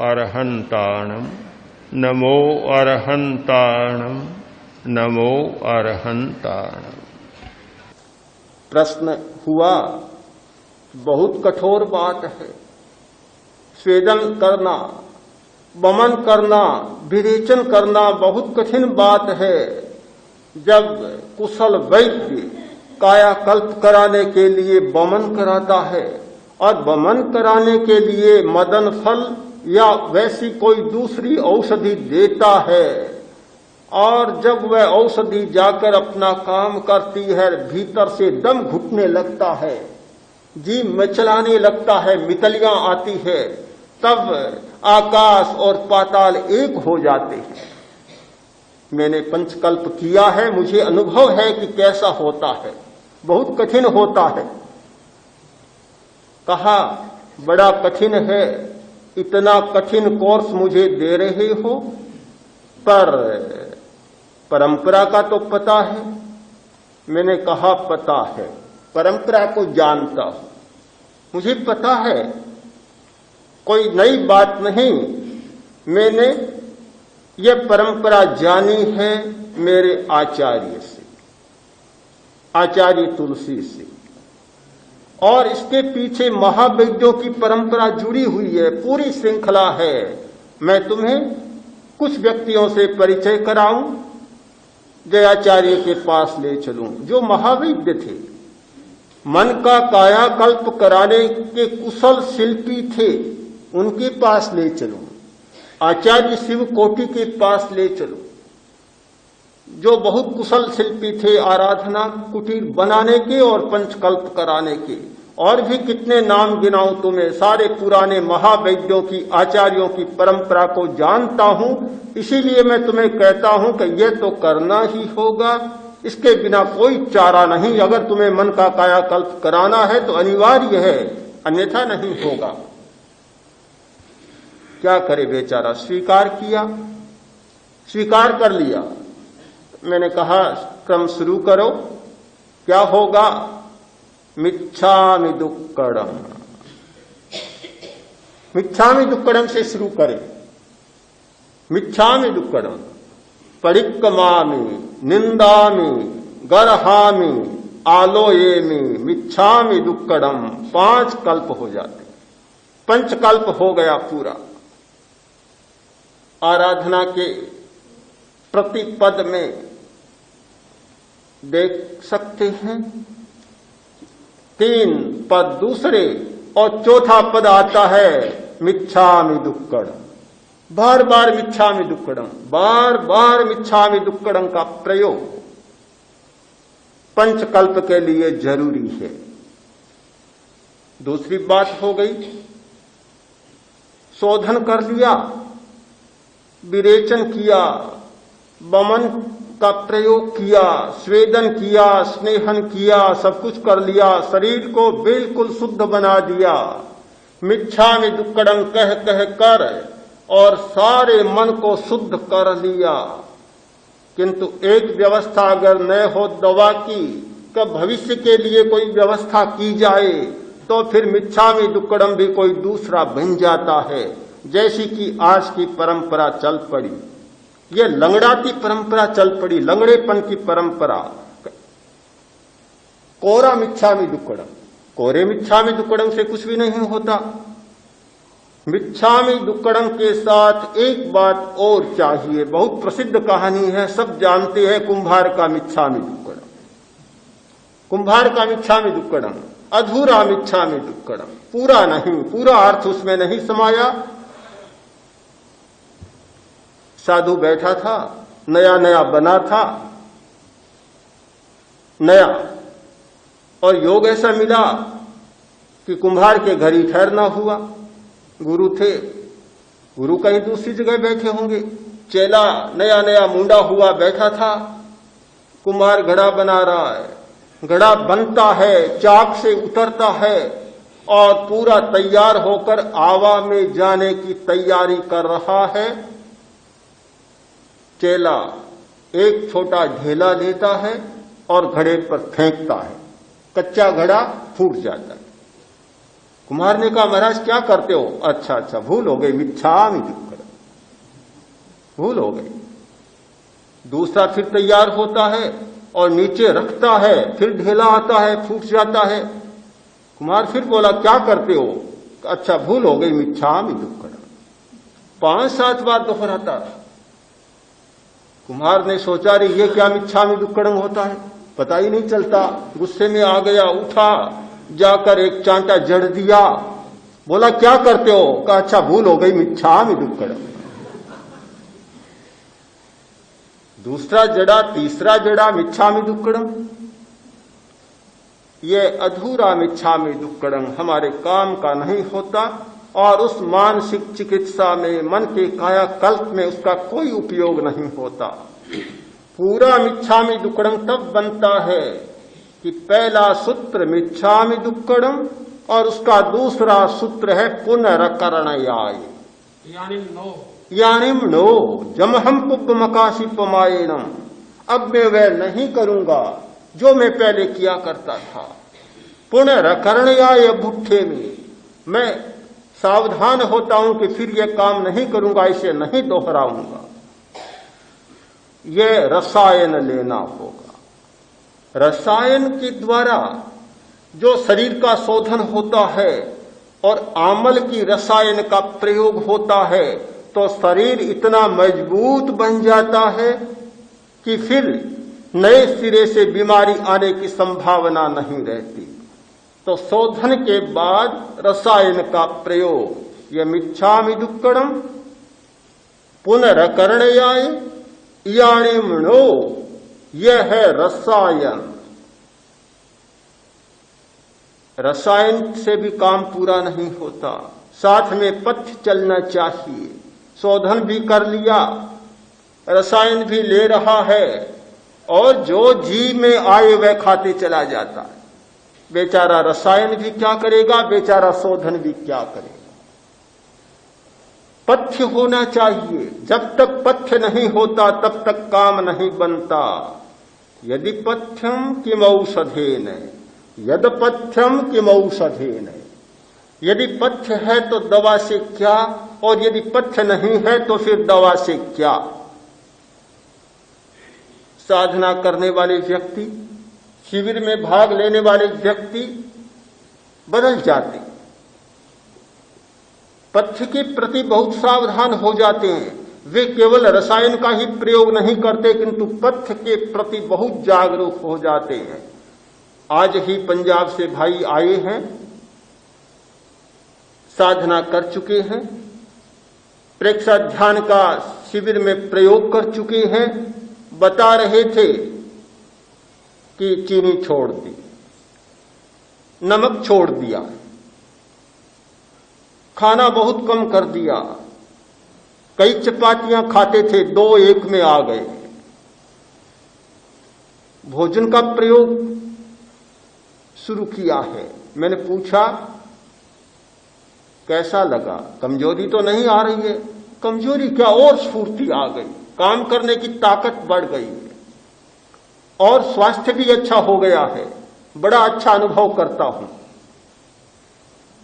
अरहन्ताणम् नमो अरहन्ताणम् नमो अरहन्ताणम्। प्रश्न हुआ, बहुत कठोर बात है, स्वेदन करना, वमन करना, विरेचन करना बहुत कठिन बात है। जब कुशल वैद्य कायाकल्प कराने के लिए वमन कराता है और वमन कराने के लिए मदन फल या वैसी कोई दूसरी औषधि देता है और जब वह औषधि जाकर अपना काम करती है, भीतर से दम घुटने लगता है, जी मचलाने लगता है, मितलियां आती है, तब आकाश और पाताल एक हो जाते हैं। मैंने पंचकल्प किया है, मुझे अनुभव है कि कैसा होता है, बहुत कठिन होता है। कहा बड़ा कठिन है, इतना कठिन कोर्स मुझे दे रहे हो, पर परंपरा का तो पता है। मैंने कहा पता है, परंपरा को जानता हूं, मुझे पता है, कोई नई बात नहीं। मैंने ये परंपरा जानी है मेरे आचार्य से, आचार्य तुलसी से, और इसके पीछे महावैद्यों की परंपरा जुड़ी हुई है, पूरी श्रृंखला है। मैं तुम्हें कुछ व्यक्तियों से परिचय कराऊं, जयाचार्य के पास ले चलूं, जो महावैद्य थे, मन का कायाकल्प कराने के कुशल शिल्पी थे, उनके पास ले चलूं, आचार्य शिव कोटि के पास ले चलूं, जो बहुत कुशल शिल्पी थे आराधना कुटीर बनाने के और पंचकल्प कराने के। और भी कितने नाम गिनाऊं तुम्हें, सारे पुराने महावैद्यों की, आचार्यों की परंपरा को जानता हूं। इसीलिए मैं तुम्हें कहता हूं कि यह तो करना ही होगा, इसके बिना कोई चारा नहीं। अगर तुम्हें मन का कायाकल्प कराना है तो अनिवार्य है, अन्यथा नहीं होगा। क्या करे बेचारा, स्वीकार किया, स्वीकार कर लिया। मैंने कहा क्रम शुरू करो, क्या होगा? मिच्छामि दुक्कडम, मिच्छामि दुक्कडम से शुरू करें। मिच्छामि दुक्कडम, परिक्कमामि, निंदामि, गर्हामि, आलोयेमि, मिच्छामि दुक्कडम। 5 कल्प हो जाते, पंचकल्प हो गया पूरा। आराधना के प्रतिपद में देख सकते हैं, 3 पद दूसरे और चौथा पद आता है मिच्छामि दुक्कडम। बार बार मिच्छामि दुक्कडम, बार बार मिच्छामि दुक्कडम का प्रयोग पंचकल्प के लिए जरूरी है। दूसरी बात हो गई, शोधन कर लिया, विरेचन किया, वमन का प्रयोग किया, स्वेदन किया, स्नेहन किया, सब कुछ कर लिया, शरीर को बिल्कुल शुद्ध बना दिया, मिच्छामि दुक्कडम कह कह कर, और सारे मन को शुद्ध कर लिया। किंतु एक व्यवस्था अगर न हो दवा की, कि भविष्य के लिए कोई व्यवस्था की जाए, तो फिर मिच्छामि दुक्कडम भी कोई दूसरा बन जाता है। जैसी कि आज की परंपरा चल पड़ी, ये लंगड़ा की परंपरा चल पड़ी, लंगड़ेपन की परंपरा। कोरा मिच्छामि दुक्कडम, कोरे मिच्छामि दुक्कडम से कुछ भी नहीं होता। मिच्छामि दुक्कडम के साथ एक बात और चाहिए, बहुत प्रसिद्ध कहानी है, सब जानते हैं, कुंभार का मिच्छामि दुक्कडम। कुंभार का मिच्छामि दुक्कडम अधूरा मिच्छामि दुक्कडम, पूरा नहीं, पूरा अर्थ उसमें नहीं समाया। साधु बैठा था, नया नया बना था, नया, और योग ऐसा मिला कि कुंभार के घर ही ठहरना हुआ। गुरु थे, गुरु कहीं दूसरी जगह बैठे होंगे, चेला नया नया मुंडा हुआ बैठा था। कुम्हार घड़ा बना रहा है, घड़ा बनता है, चाक से उतरता है और पूरा तैयार होकर आवा में जाने की तैयारी कर रहा है। चेला एक छोटा ढेला लेता है और घड़े पर फेंकता है, कच्चा घड़ा फूट जाता है। कुम्हार ने कहा महाराज क्या करते हो? अच्छा अच्छा भूल हो गई, मिच्छामि दुक्कडम, भूल हो गई। दूसरा फिर तैयार होता है और नीचे रखता है, फिर ढेला आता है, फूट जाता है। कुम्हार फिर बोला क्या करते हो? अच्छा भूल हो गई, मिच्छामि दुक्कडम। 5-7 बार दोहराता था। कुम्हार ने सोचा रे ये क्या मिच्छामि दुक्कडम होता है, पता ही नहीं चलता। गुस्से में आ गया, उठा, जाकर एक चांटा जड़ दिया, बोला क्या करते हो? कहा अच्छा भूल हो गई, मिच्छामि दुक्कडम। दूसरा जड़ा, तीसरा जड़ा, मिच्छामि दुक्कडम। ये अधूरा मिच्छामि दुक्कडम हमारे काम का नहीं होता और उस मानसिक चिकित्सा में, मन के कायाकल्प में उसका कोई उपयोग नहीं होता। पूरा मिच्छामि दुक्कडम तब बनता है कि पहला सूत्र मिच्छामि दुक्कडम और उसका दूसरा सूत्र है पुनरकरणयाय, यानी नो जमहम पुब्बमकाशी पमायेनम। अब मैं वह नहीं करूंगा जो मैं पहले किया करता था। पुनरकरणयाय भुट्ठे में मैं सावधान होता हूं कि फिर यह काम नहीं करूंगा, इसे नहीं दोहराऊंगा। यह रसायन लेना होगा। रसायन के द्वारा जो शरीर का शोधन होता है और आमल की रसायन का प्रयोग होता है तो शरीर इतना मजबूत बन जाता है कि फिर नए सिरे से बीमारी आने की संभावना नहीं रहती। तो शोधन के बाद रसायन का प्रयोग, यह मिच्छामि दुक्कडम पुनरकरणयाय यानिमणो, यह है रसायन। रसायन से भी काम पूरा नहीं होता, साथ में पथ्य चलना चाहिए। शोधन भी कर लिया, रसायन भी ले रहा है और जो जी में आए वह खाते चला जाता है। बेचारा रसायन भी क्या करेगा, बेचारा शोधन भी क्या करेगा। पथ्य होना चाहिए। जब तक पथ्य नहीं होता तब तक काम नहीं बनता। यदि पथ्यम किमौषधेन, यद पथ्यम किमौषधेन। यदि पथ्य है तो दवा से क्या, और यदि पथ्य नहीं है तो फिर दवा से क्या। साधना करने वाले व्यक्ति, शिविर में भाग लेने वाले व्यक्ति बदल जाते, पथ्य के प्रति बहुत सावधान हो जाते हैं। वे केवल रसायन का ही प्रयोग नहीं करते किंतु पथ्य के प्रति बहुत जागरूक हो जाते हैं। आज ही पंजाब से भाई आए हैं, साधना कर चुके हैं, प्रेक्षा ध्यान का शिविर में प्रयोग कर चुके हैं। बता रहे थे कि चीनी छोड़ दी, नमक छोड़ दिया, खाना बहुत कम कर दिया, कई चपातियां खाते थे 2-1 में आ गए। भोजन का प्रयोग शुरू किया है। मैंने पूछा कैसा लगा, कमजोरी तो नहीं आ रही है? कमजोरी क्या, और स्फूर्ति आ गई, काम करने की ताकत बढ़ गई है और स्वास्थ्य भी अच्छा हो गया है, बड़ा अच्छा अनुभव करता हूं।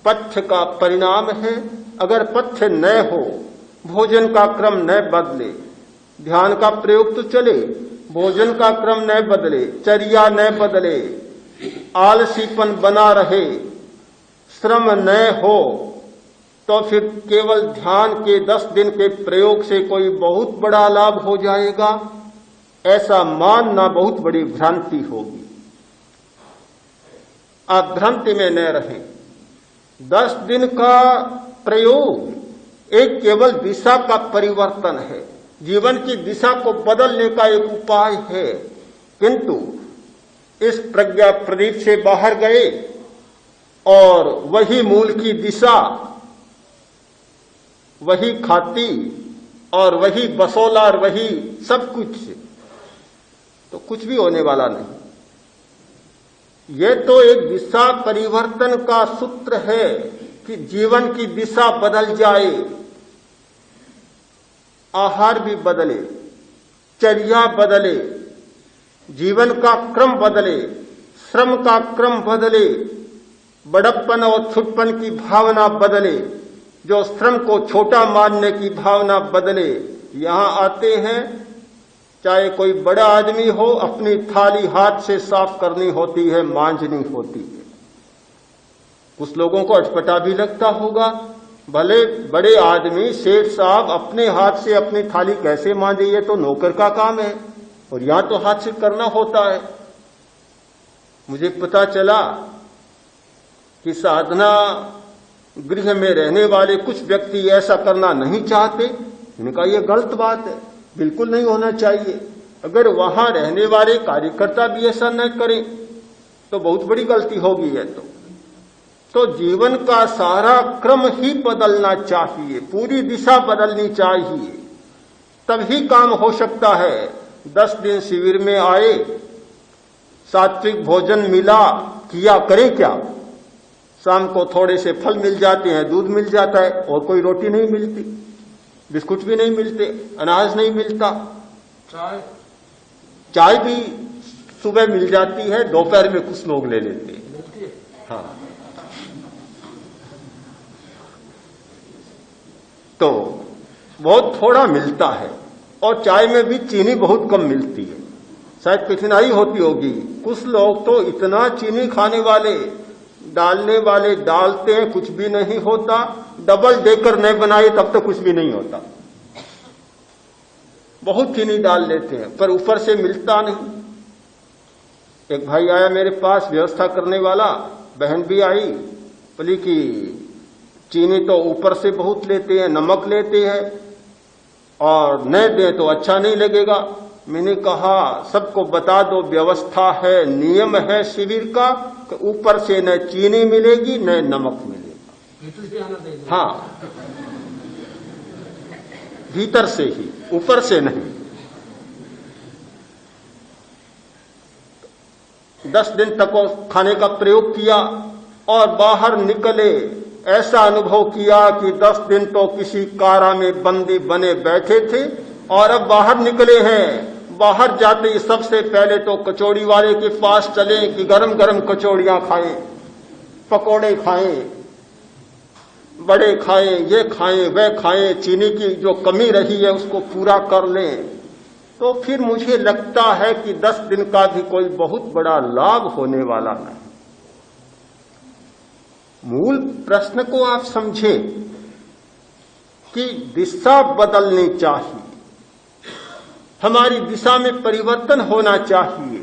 पथ्य का परिणाम है। अगर पथ्य न हो, भोजन का क्रम न बदले, ध्यान का प्रयोग तो चले, भोजन का क्रम न बदले, चर्या न बदले, आलसीपन बना रहे, श्रम न हो, तो फिर केवल ध्यान के 10 दिन के प्रयोग से कोई बहुत बड़ा लाभ हो जाएगा, ऐसा मानना बहुत बड़ी भ्रांति होगी। आप भ्रांति में न रहें। 10 दिन का प्रयोग एक केवल दिशा का परिवर्तन है, जीवन की दिशा को बदलने का एक उपाय है। किंतु इस प्रज्ञा प्रदीप से बाहर गए और वही मूल की दिशा, वही खाती और वही बसोला और वही सब कुछ, तो कुछ भी होने वाला नहीं। यह तो एक दिशा परिवर्तन का सूत्र है कि जीवन की दिशा बदल जाए, आहार भी बदले, चर्या बदले, जीवन का क्रम बदले, श्रम का क्रम बदले, बड़प्पन और छुटपन की भावना बदले, जो श्रम को छोटा मानने की भावना बदले। यहां आते हैं, चाहे कोई बड़ा आदमी हो, अपनी थाली हाथ से साफ करनी होती है, मांजनी होती है। कुछ लोगों को अटपटा भी लगता होगा, भले बड़े आदमी सेठ साहब अपने हाथ से अपनी थाली कैसे मांजे, ये तो नौकर का काम है, और यहां तो हाथ से करना होता है। मुझे पता चला कि साधना गृह में रहने वाले कुछ व्यक्ति ऐसा करना नहीं चाहते। मैंने कहा, यह गलत बात है, बिल्कुल नहीं होना चाहिए। अगर वहां रहने वाले कार्यकर्ता भी ऐसा न करें तो बहुत बड़ी गलती होगी। है तो जीवन का सारा क्रम ही बदलना चाहिए, पूरी दिशा बदलनी चाहिए, तभी काम हो सकता है। 10 दिन शिविर में आए, सात्विक भोजन मिला, किया, करें क्या? शाम को थोड़े से फल मिल जाते हैं, दूध मिल जाता है, और कोई रोटी नहीं मिलती, बिस्कुट भी नहीं मिलते, अनाज नहीं मिलता, चाय भी सुबह मिल जाती है, दोपहर में कुछ लोग ले लेते हैं। हाँ, तो बहुत थोड़ा मिलता है, और चाय में भी चीनी बहुत कम मिलती है। शायद कठिनाई होती होगी। कुछ लोग तो इतना चीनी खाने वाले, डालने वाले डालते हैं, कुछ भी नहीं होता। डबल देकर नहीं बनाए तब तो कुछ भी नहीं होता। बहुत चीनी डाल लेते हैं, पर ऊपर से मिलता नहीं। एक भाई आया मेरे पास, व्यवस्था करने वाला, बहन भी आई, बोली कि चीनी तो ऊपर से बहुत लेते हैं, नमक लेते हैं, और न दें तो अच्छा नहीं लगेगा। मैंने कहा, सबको बता दो, व्यवस्था है, नियम है शिविर का, कि ऊपर से न चीनी मिलेगी न नमक मिलेगा। हाँ, भीतर से ही, ऊपर से नहीं। 10 दिन तक खाने का प्रयोग किया और बाहर निकले, ऐसा अनुभव किया कि 10 दिन तो किसी कारा में बंदी बने बैठे थे, और अब बाहर निकले हैं। बाहर जाते ही सबसे पहले तो कचौड़ी वाले के पास चले कि गरम गरम कचौड़ियां खाएं, पकोड़े खाएं, बड़े खाएं, ये खाएं, वह खाएं, चीनी की जो कमी रही है उसको पूरा कर लें। तो फिर मुझे लगता है कि 10 दिन का भी कोई बहुत बड़ा लाभ होने वाला नहीं। मूल प्रश्न को आप समझे कि दिशा बदलनी चाहिए, हमारी दिशा में परिवर्तन होना चाहिए।